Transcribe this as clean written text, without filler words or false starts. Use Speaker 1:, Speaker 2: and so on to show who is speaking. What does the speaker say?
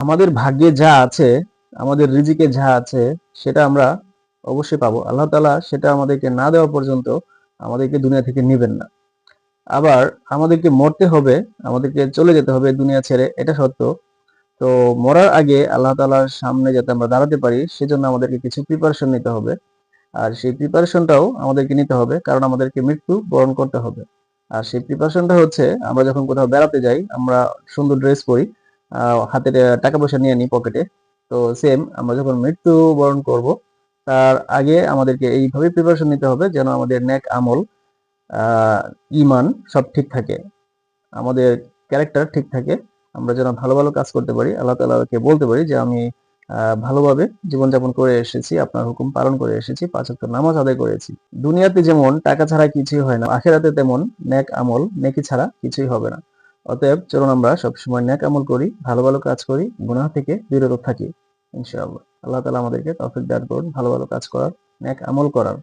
Speaker 1: আমাদের ভাগ্যে যা আছে, আমাদের রিজিকে যা আছে সেটা আমরা অবশ্যই পাবো। আল্লাহ তাআলা সেটা আমাদেরকে না দেওয়া পর্যন্ত আমাদেরকে দুনিয়া থেকে নিবেন না। আবার আমাদেরকে মরতে হবে, আমাদেরকে চলে যেতে হবে দুনিয়া ছেড়ে, এটা সত্য। তো মরার আগে আল্লাহ তাআলার সামনে যাতে আমরা দাঁড়াতে পারি সেজন্য আমাদেরকে কিছু প্রিপারেশন নিতে হবে। আর সেই প্রিপারেশনটাও আমাদেরকে নিতে হবে, কারণ আমাদেরকে মৃত্যু বরণ করতে হবে। আর সেই প্রিপারেশনটা হচ্ছে, আমরা যখন কোথাও বেড়াতে যাই, আমরা সুন্দর ড্রেস পরি, হাতে টাকা পয়সা নিয়ে নিই পকেটে। তো সেম আমরা যখন মৃত্যু বরণ করব, তার আগে আমাদেরকে এইভাবে প্রিপারেশন নিতে হবে যেন আমাদের নেক আমল, ঈমান সব ঠিক থাকে, আমাদের ক্যারেক্টার ঠিক থাকে। আমরা যেন ভালো ভালো কাজ করতে পারি, আল্লাহ তাআলাকে বলতে পারি যে আমি ভালোভাবে জীবনযাপন করে এসেছি, আপনার হুকুম পালন করে এসেছি, ৫ ওয়াক্ত নামাজ আদায় করেছি। দুনিয়াতে যেমন টাকা ছাড়া কিছুই হয় না, আখিরাতে তেমন নেক আমল, নেকি ছাড়া কিছুই হবে না। অতএব চলুন আমরা সবসময় নেক আমল করি, ভালো ভালো কাজ করি, গুনাহ থেকে বিরত থাকি ইনশাআল্লাহ। আল্লাহ তাআলা আমাদেরকে তৌফিক দান করুন ভালো ভালো কাজ করার, নেক আমল করার।